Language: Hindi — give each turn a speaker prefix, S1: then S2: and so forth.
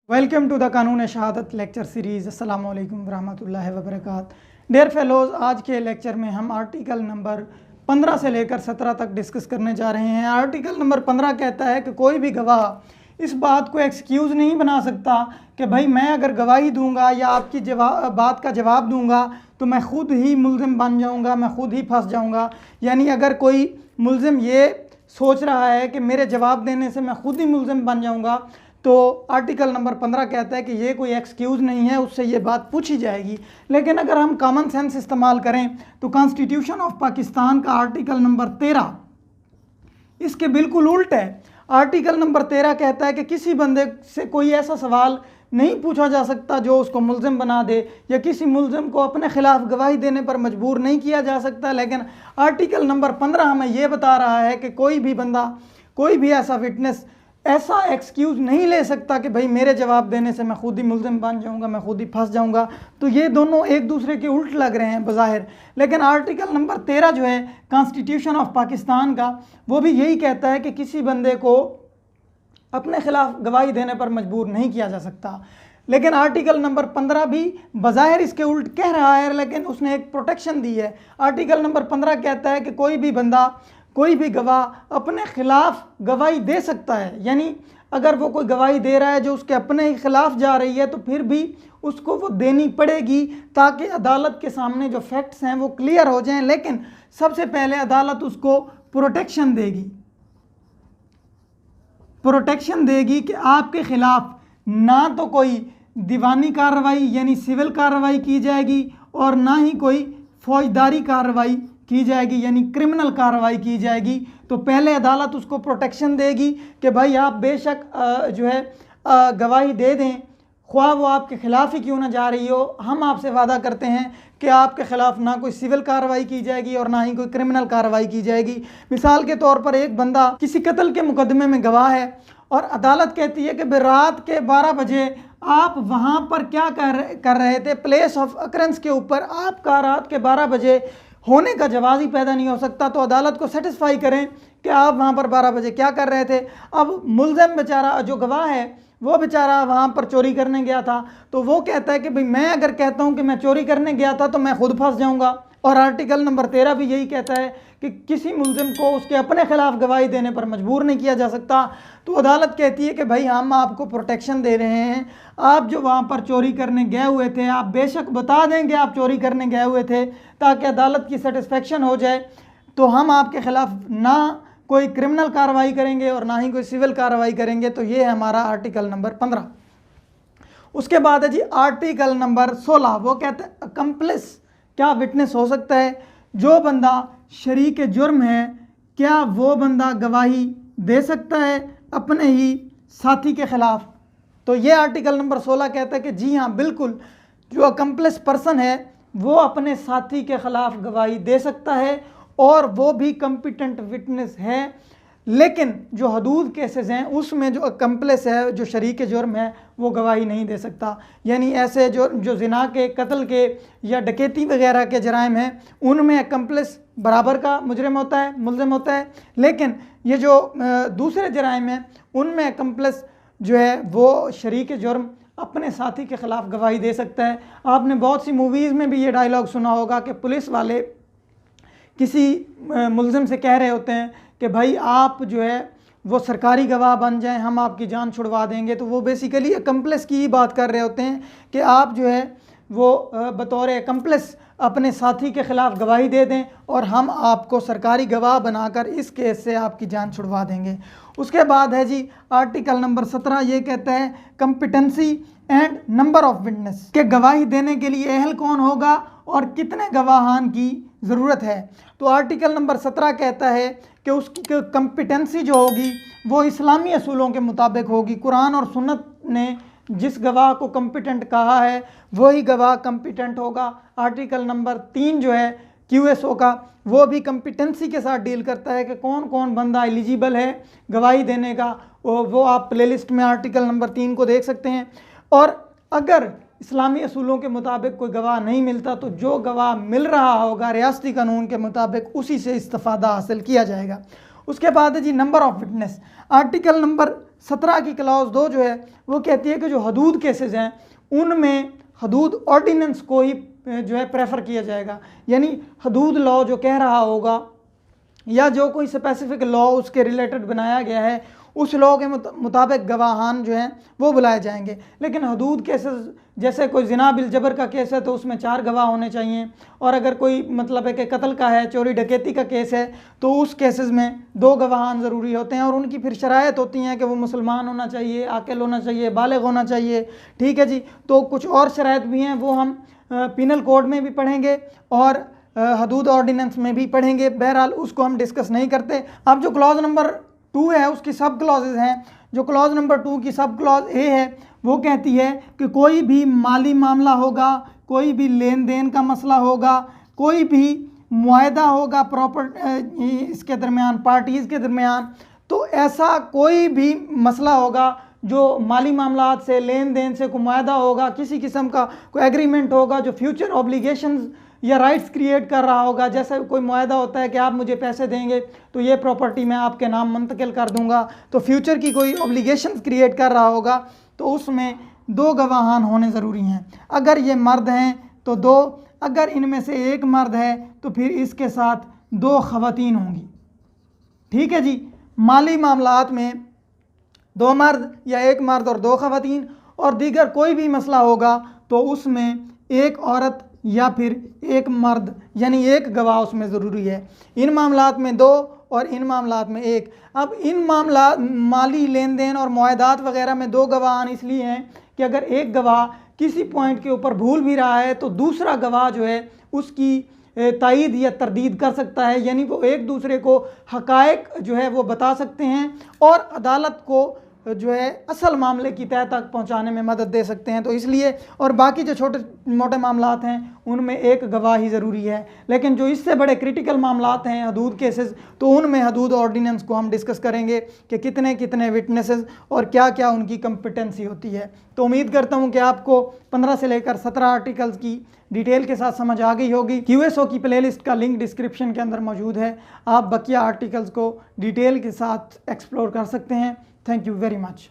S1: वेलकम टू द कानून शहादत लेक्चर सीरीज़। अस्सलाम वालेकुम रहमतुल्लाहि व बरकातहू। डियर फेलोज़, आज के लेक्चर में हम आर्टिकल नंबर 15 से लेकर 17 तक डिस्कस करने जा रहे हैं। आर्टिकल नंबर 15 कहता है कि कोई भी गवाह इस बात को एक्सक्यूज़ नहीं बना सकता कि भाई मैं अगर गवाही दूंगा या आपकी बात का जवाब दूंगा तो मैं ख़ुद ही मुल्ज़िम बन जाऊंगा, मैं ख़ुद ही फंस जाऊंगा। यानी अगर कोई मुल्ज़िम ये सोच रहा है कि मेरे जवाब देने से मैं ख़ुद ही मुल्ज़िम बन जाऊंगा, तो आर्टिकल नंबर 15 कहता है कि ये कोई एक्सक्यूज़ नहीं है, उससे ये बात पूछी जाएगी। लेकिन अगर हम कॉमन सेंस इस्तेमाल करें तो कॉन्स्टिट्यूशन ऑफ पाकिस्तान का आर्टिकल नंबर 13 इसके बिल्कुल उल्ट है। आर्टिकल नंबर 13 कहता है कि किसी बंदे से कोई ऐसा सवाल नहीं पूछा जा सकता जो उसको मुल्ज़िम बना दे, या किसी मुल्ज़िम को अपने ख़िलाफ़ गवाही देने पर मजबूर नहीं किया जा सकता। लेकिन आर्टिकल नंबर 15 हमें यह बता रहा है कि कोई भी बंदा, कोई भी ऐसा विटनेस ऐसा एक्सक्यूज़ नहीं ले सकता कि भाई मेरे जवाब देने से मैं खुद ही मुल्ज़िम बन जाऊंगा, मैं खुद ही फंस जाऊंगा। तो ये दोनों एक दूसरे के उल्ट लग रहे हैं बज़ाहिर। लेकिन आर्टिकल नंबर 13 जो है कॉन्स्टिट्यूशन ऑफ पाकिस्तान का, वो भी यही कहता है कि किसी बंदे को अपने ख़िलाफ़ गवाही देने पर मजबूर नहीं किया जा सकता। लेकिन आर्टिकल नंबर 15 भी बज़ाहिर इसके उल्ट कह रहा है, लेकिन उसने एक प्रोटेक्शन दी है। आर्टिकल नंबर 15 कहता है कि कोई भी बंदा, कोई भी गवाह अपने ख़िलाफ़ गवाही दे सकता है। यानी अगर वो कोई गवाही दे रहा है जो उसके अपने ही ख़िलाफ़ जा रही है तो फिर भी उसको वो देनी पड़ेगी, ताकि अदालत के सामने जो फैक्ट्स हैं वो क्लियर हो जाएं। लेकिन सबसे पहले अदालत उसको प्रोटेक्शन देगी कि आपके ख़िलाफ़ ना तो कोई दीवानी कार्रवाई यानी सिविल कार्रवाई की जाएगी और ना ही कोई फौजदारी कार्रवाई की जाएगी यानी क्रिमिनल कार्रवाई की जाएगी। तो पहले अदालत उसको प्रोटेक्शन देगी कि भाई आप बेशक जो है गवाही दे दें, ख्वाह वो आपके ख़िलाफ़ ही क्यों ना जा रही हो। हम आपसे वादा करते हैं कि आपके ख़िलाफ़ ना कोई सिविल कार्रवाई की जाएगी और ना ही कोई क्रिमिनल कार्रवाई की जाएगी। मिसाल के तौर पर एक बंदा किसी कत्ल के मुकदमे में गवाह है और अदालत कहती है कि रात के 12 बजे आप वहाँ पर क्या कर रहे थे, प्लेस ऑफ अकरेंस के ऊपर आपका रात के 12 बजे होने का जवाब ही पैदा नहीं हो सकता। तो अदालत को सेटिस्फाई करें कि आप वहाँ पर 12 बजे क्या कर रहे थे। अब मुल्ज़िम बेचारा जो गवाह है वो बेचारा वहाँ पर चोरी करने गया था, तो वो कहता है कि भाई मैं अगर कहता हूँ कि मैं चोरी करने गया था तो मैं खुद फंस जाऊँगा। और आर्टिकल नंबर 13 भी यही कहता है कि किसी मुल्ज़िम को उसके अपने ख़िलाफ़ गवाही देने पर मजबूर नहीं किया जा सकता। तो अदालत कहती है कि भाई हम आपको प्रोटेक्शन दे रहे हैं, आप जो वहाँ पर चोरी करने गए हुए थे आप बेशक बता देंगे आप चोरी करने गए हुए थे, ताकि अदालत की सेटिस्फेक्शन हो जाए। तो हम आपके ख़िलाफ़ ना कोई क्रिमिनल कार्रवाई करेंगे और ना ही कोई सिविल कार्रवाई करेंगे। तो ये है हमारा आर्टिकल नंबर 15। उसके बाद है जी आर्टिकल नंबर 16। वो कहते हैं अकम्प्लिस क्या विटनेस हो सकता है। जो बंदा शरीक जुर्म है क्या वो बंदा गवाही दे सकता है अपने ही साथी के ख़िलाफ़। तो ये आर्टिकल नंबर 16 कहता है कि जी हाँ बिल्कुल, जो अकम्प्लिस पर्सन है वो अपने साथी के ख़िलाफ़ गवाही दे सकता है और वो भी कम्पिटेंट विटनेस है। लेकिन जो हदूद केसेस हैं उसमें जो अकम्प्लिस है, जो शरीक जुर्म है, वो गवाही नहीं दे सकता। यानी ऐसे जो ज़िना के, कत्ल के या डकैती वगैरह के जराइम हैं उनमें अकम्प्लिस बराबर का मुजरिम होता है, मुल्ज़िम होता है। लेकिन ये जो दूसरे जराइम हैं उनमें अकम्प्लिस जो है वो शरीक जुर्म अपने साथी के ख़िलाफ़ गवाही दे सकता है। आपने बहुत सी मूवीज़ में भी ये डायलॉग सुना होगा कि पुलिस वाले किसी मुल्ज़िम से कह रहे होते हैं कि भाई आप जो है वो सरकारी गवाह बन जाएं, हम आपकी जान छुड़वा देंगे। तो वो बेसिकली अकम्प्लिस की ही बात कर रहे होते हैं कि आप जो है वो बतौर अकम्प्लिस अपने साथी के ख़िलाफ़ गवाही दे दें और हम आपको सरकारी गवाह बनाकर इस केस से आपकी जान छुड़वा देंगे। उसके बाद है जी आर्टिकल नंबर 17। ये कहता है competency and number of witness के गवाही देने के लिए अहल कौन होगा और कितने गवाहान की ज़रूरत है। तो आर्टिकल नंबर 17 कहता है कि उसकी कम्पिटेंसी जो होगी वो इस्लामी असूलों के मुताबिक होगी। कुरान और सुन्नत ने जिस गवाह को कम्पिटेंट कहा है वही गवाह कम्पिटेंट होगा। आर्टिकल नंबर 3 जो है QSO का, वो भी कम्पिटेंसी के साथ डील करता है कि कौन कौन बंदा एलिजिबल है गवाही देने का। वो आप प्लेलिस्ट में आर्टिकल नंबर 3 को देख सकते हैं। और अगर इस्लामी असूलों के मुताबिक कोई गवाह नहीं मिलता तो जो गवाह मिल रहा होगा रियासती कानून के मुताबिक उसी से इस्तिफ़ादा हासिल किया जाएगा। उसके बाद है G number of witness. Article number 17 की क्लॉज 2 जो है वो कहती है कि जो हदूद केसेस हैं उनमें हदूद ऑर्डिनेंस को ही जो है प्रेफर किया जाएगा, यानी हदूद लॉ जो कह रहा होगा या जो कोई स्पेसिफिक लॉ उसके रिलेटेड बनाया गया है उस लॉ के मुताबिक गवाहान जो हैं वो बुलाए जाएंगे। लेकिन हदूद केसेस जैसे कोई जिना बिल जबर का केस है तो उसमें 4 गवाह होने चाहिए, और अगर कोई मतलब है कि कत्ल का है, चोरी डकैती का केस है तो उस केसेस में 2 गवाहान ज़रूरी होते हैं, और उनकी फिर शरायत होती हैं कि वो मुसलमान होना चाहिए, आकिल होना चाहिए, बालिग होना चाहिए। ठीक है जी, तो कुछ और शरायत भी हैं वो हम पिनल कोड में भी पढ़ेंगे और हदूद ऑर्डिनेंस में भी पढ़ेंगे। बहरहाल उसको हम डिस्कस नहीं करते। अब जो क्लॉज नंबर 2 है उसकी सब क्लॉजेज हैं। जो क्लॉज नंबर 2 की सब क्लॉज ए है वो कहती है कि कोई भी माली मामला होगा, कोई भी लेन देन का मसला होगा, कोई भी मुआहदा होगा प्रॉपर इसके दरमियान, पार्टीज़ के दरमियान, तो ऐसा कोई भी मसला होगा जो माली मामलात से, लेन देन से कोई मुआहदा होगा, किसी किस्म का कोई एग्रीमेंट होगा जो फ्यूचर ऑब्लिगेशंस या राइट्स क्रिएट कर रहा होगा। जैसे कोई मुआहदा होता है कि आप मुझे पैसे देंगे तो ये प्रॉपर्टी मैं आपके नाम मुंतकिल कर दूंगा, तो फ्यूचर की कोई ऑब्लिगेशंस क्रिएट कर रहा होगा तो उसमें 2 गवाहान होने ज़रूरी हैं। अगर ये मर्द हैं तो 2, अगर इनमें से एक मर्द है तो फिर इसके साथ 2 ख़वातीन होंगी। ठीक है जी, माली मामलात में 2 मर्द या 1 मर्द और 2 ख़वातीन, और दीगर कोई भी मसला होगा तो उसमें 1 औरत या फिर 1 मर्द यानी 1 गवाह उसमें ज़रूरी है। इन मामलात में 2 और इन मामलात में 1। अब इन मामला माली लेन देन और मुआहदात वगैरह में 2 गवाह इसलिए हैं कि अगर एक गवाह किसी पॉइंट के ऊपर भूल भी रहा है तो दूसरा गवाह जो है उसकी तायीद या तरदीद कर सकता है, यानी वो एक दूसरे को हकायक जो है वो बता सकते हैं और अदालत को जो है असल मामले की तह तक पहुंचाने में मदद दे सकते हैं। तो इसलिए, और बाकी जो छोटे मोटे मामलात हैं उनमें 1 गवाह ही ज़रूरी है। लेकिन जो इससे बड़े क्रिटिकल मामलात हैं हदूद केसेस, तो उनमें हदूद ऑर्डिनेंस को हम डिस्कस करेंगे कि कितने कितने विटनेसेस और क्या क्या उनकी कंपिटेंसी होती है। तो उम्मीद करता हूँ कि आपको 15 से लेकर 17 आर्टिकल्स की डिटेल के साथ समझ आ गई होगी। QSO की प्लेलिस्ट का लिंक डिस्क्रिप्शन के अंदर मौजूद है, आप बकिया आर्टिकल्स को डिटेल के साथ एक्सप्लोर कर सकते हैं। Thank you very much.